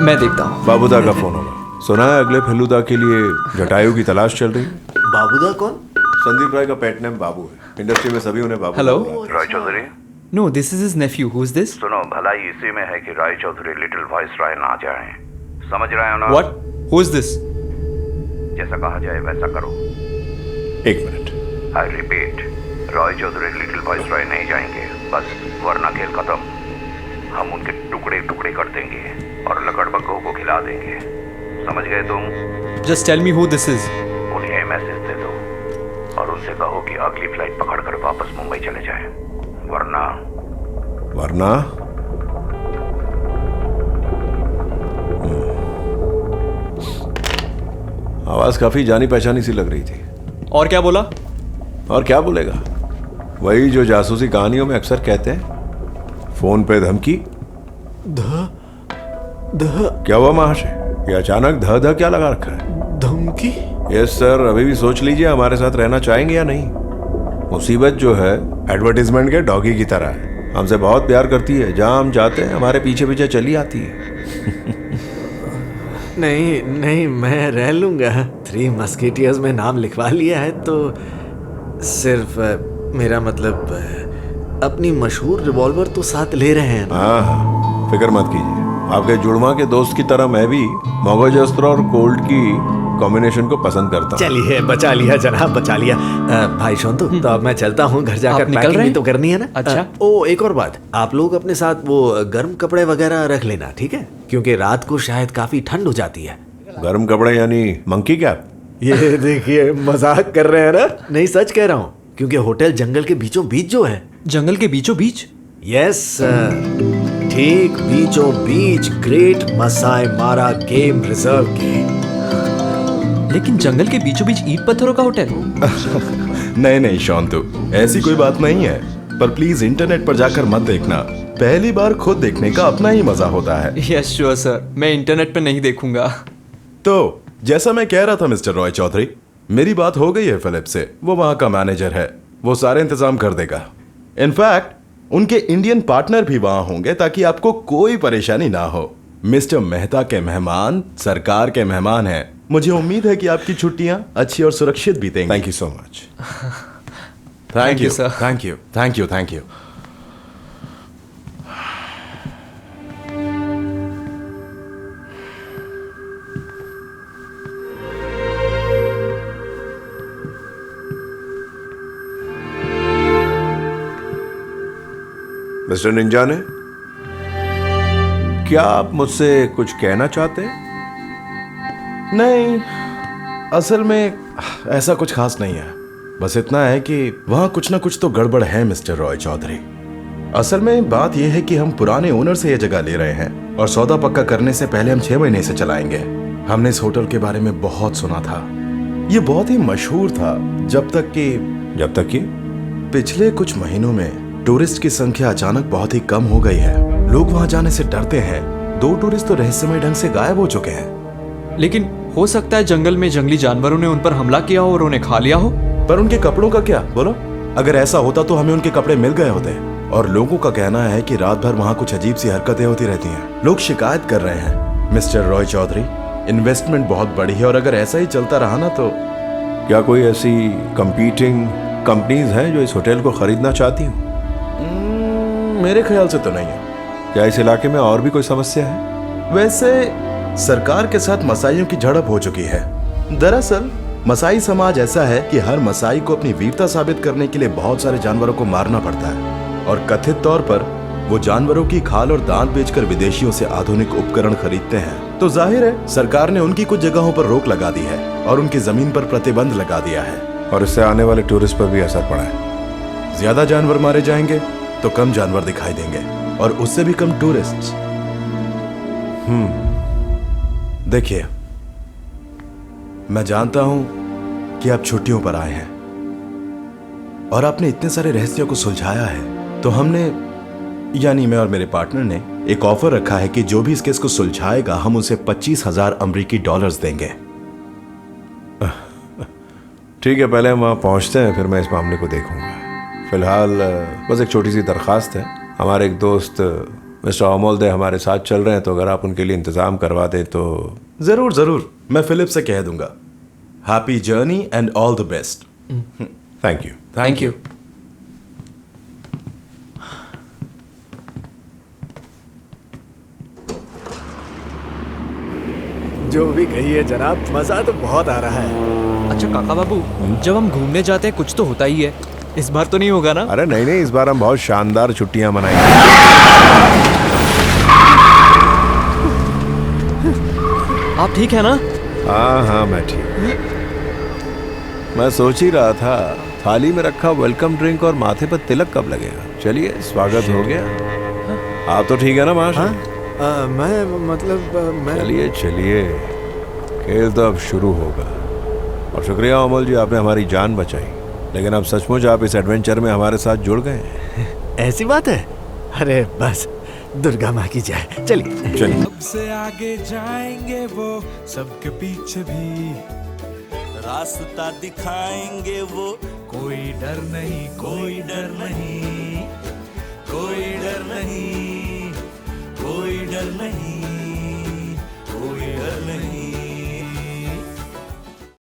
मैं देखता हूँ। बाबूदा का फोन होगा। सुना है अगले फेलूदा के लिए जटायु की तलाश चल रही है। बाबूदा कौन? संदीप राय का पेट नेम बाबू है। इंडस्ट्री में सभी उन्हें बाबू Hello? बुलाते हैं। Rai Chaudhary, no, this is his nephew. Who is this? सुनो, भलाई इसी में है कि राय चौधरी लिटिल वॉइस राय ना जाए। समझ रहे हो ना? व्हाट? Who is this? जैसा कहा जाए वैसा करो। एक minute. I repeat, Roy Chaudhary little voice राय नहीं जाएंगे, बस, वरना खेल खत्म। हम उनके टुकड़े टुकड़े कर देंगे और लकड़बग्गों को खिला देंगे। समझ गए तुम? Just tell me who this is. उन्हें मैसेज दे दो और उनसे कहो कि अगली फ्लाइट पकड़कर वापस मुंबई चले जाएं, वरना आवाज काफी जानी पहचानी सी लग रही थी। और क्या बोला? और क्या बोलेगा, वही जो जासूसी कहानियों में अक्सर कहते हैं, फोन पे धमकी। ध क्या हुआ महाशय, ये अचानक ध क्या लगा रखा है? धमकी? यस सर, अभी भी सोच लीजिए हमारे साथ रहना चाहेंगे या नहीं। मुसीबत जो है एडवर्टीजमेंट के डॉगी की तरह है, हमसे बहुत प्यार करती है, जहां हम जाते हैं हमारे पीछे पीछे चली आती है। नहीं नहीं, मैं रह लूंगा। 3 मस्केटियर्स में नाम लिखवा लिया है, तो सिर्फ मेरा मतलब अपनी मशहूर रिवॉल्वर तो साथ ले रहे हैं ना। हाँ, फिक्र मत कीजिए, आपके जुड़वा के दोस्त की तरह मैं भी मगज अस्त्र और कोल्ड की कॉम्बिनेशन को पसंद करता हूँ। चलिए, बचा लिया जनाब, बचा लिया। भाई शोंतु, तो अब मैं चलता हूँ, घर जाकर आप निकल पैकिंग रहे भी हैं? तो करनी है ना। अच्छा। ओ, एक और बात, आप लोग अपने साथ वो गर्म कपड़े वगैरह रख लेना, ठीक है? क्योंकि रात को शायद काफी ठंड हो जाती है। गर्म कपड़े यानी मंकी कैप? ये देखिए, मजाक कर रहे हैं ना? नहीं, सच कह रहा हूँ, क्योंकि होटल जंगल के बीचों बीच जो है। जंगल के बीचों बीच? यस सर, ठीक बीचों बीच ग्रेट मसाई मारा गेम रिजर्व के। लेकिन जंगल के बीचों बीच ईंट पत्थरों का होटल? नहीं नहीं शांतु, ऐसी कोई बात नहीं है, पर प्लीज इंटरनेट पर जाकर मत देखना। पहली बार खुद देखने का अपना ही मजा होता है। यस श्योर सर, मैं इंटरनेट पे नहीं देखूंगा। तो जैसा मैं कह रहा था मिस्टर रॉय चौधरी, मेरी बात हो गई है फिलिप से। वो वहां का मैनेजर है, वो सारे इंतजाम कर देगा। इनफैक्ट उनके इंडियन पार्टनर भी वहां होंगे ताकि आपको कोई परेशानी ना हो। मिस्टर मेहता के मेहमान सरकार के मेहमान हैं। मुझे उम्मीद है कि आपकी छुट्टियां अच्छी और सुरक्षित बीतेंगी। Thank you so much. Thank you sir. Thank you thank you thank you. Mister निंजाने, क्या आप मुझसे कुछ कहना चाहते हैं? नहीं, असल में ऐसा कुछ खास नहीं है। बस इतना है कि वहां कुछ ना कुछ तो गड़बड़ है मिस्टर रॉय चौधरी। असल में बात यह है कि हम पुराने ओनर से यह जगह ले रहे हैं और सौदा पक्का करने से पहले हम 6 महीने से चलाएंगे। हमने इस होटल के बारे में बहुत सुना था, ये बहुत ही मशहूर था, जब तक कि पिछले कुछ महीनों में टूरिस्ट की संख्या अचानक बहुत ही कम हो गई है। लोग वहां जाने से डरते हैं। 2 टूरिस्ट तो रहस्यमय ढंग से गायब हो चुके हैं। लेकिन हो सकता है जंगल में जंगली जानवरों ने उन पर हमला किया हो और उन्हें खा लिया हो। पर उनके कपड़ों का क्या, बोलो? अगर ऐसा होता तो हमें उनके कपड़े मिल गए होते। और लोगों का कहना है कि रात भर वहां कुछ अजीब सी हरकतें होती रहती हैं। लोग शिकायत कर रहे हैं। मिस्टर रॉय चौधरी, इन्वेस्टमेंट बहुत बड़ी है और अगर ऐसा ही चलता रहा ना तो। क्या कोई ऐसी कंपीटिंग कंपनीज हैं जो इस होटल को खरीदना चाहती हूँ? मेरे ख्याल से तो नहीं है। क्या इस इलाके में और भी कोई समस्या है? वैसे सरकार के साथ मसाइयों की झड़प हो चुकी है। दरअसल मसाई समाज ऐसा है कि हर मसाई को अपनी वीरता साबित करने के लिए बहुत सारे जानवरों को मारना पड़ता है और कथित तौर पर वो जानवरों की खाल और दांत बेचकर विदेशियों से आधुनिक उपकरण खरीदते हैं। तो जाहिर है सरकार ने उनकी कुछ जगहों पर रोक लगा दी है और उनकी जमीन पर प्रतिबंध लगा दिया है। और इससे आने वाले टूरिस्ट पर भी असर पड़ा है। ज्यादा जानवर मारे जाएंगे तो कम जानवर दिखाई देंगे और उससे भी कम टूरिस्ट्स। देखिए, मैं जानता हूं कि आप छुट्टियों पर आए हैं और आपने इतने सारे रहस्यों को सुलझाया है, तो हमने, यानी मैं और मेरे पार्टनर ने एक ऑफर रखा है कि जो भी इस केस को सुलझाएगा हम उसे $25,000 अमेरिकी देंगे। ठीक है, पहले हम वहाँ पहुँचते हैं, फिर मैं इस मामले को देखूंगा। फिलहाल बस एक छोटी सी दरखास्त है। हमारे एक दोस्त मिस्टर अमोल्दे हमारे साथ चल रहे हैं, तो अगर आप उनके लिए इंतजाम करवा दें तो। जरूर जरूर, मैं फिलिप से कह दूंगा। Happy journey and all the best. Thank you. Thank you. जो भी कहिए जनाब, मजा तो बहुत आ रहा है। अच्छा काका बाबू, जब हम घूमने जाते हैं कुछ तो होता ही है, इस बार तो नहीं होगा ना? अरे नहीं नहीं, इस बार हम बहुत शानदार छुट्टियां मनाएंगे। आप ठीक है ना? हाँ हाँ, मैं ठीक। मैं सोच ही रहा था थाली में रखा वेलकम ड्रिंक और माथे पर तिलक कब लगेगा। चलिए, स्वागत हो गया। आप तो ठीक है ना मास्टर? मैं मतलब मैं चलिए चलिए, खेल तो अब शुरू होगा। और शुक्रिया अमोल जी, आपने हमारी जान बचाई। लेकिन अब सचमुच आप इस एडवेंचर में हमारे साथ जुड़ गए। ऐसी बात है? अरे बस, दुर्गा माँ की जय। चलिए चलिए। सबसे आगे जाएंगे वो, सबके पीछे भी रास्ता दिखाएंगे वो। कोई डर नहीं, कोई डर नहीं, कोई डर नहीं, कोई डर नहीं।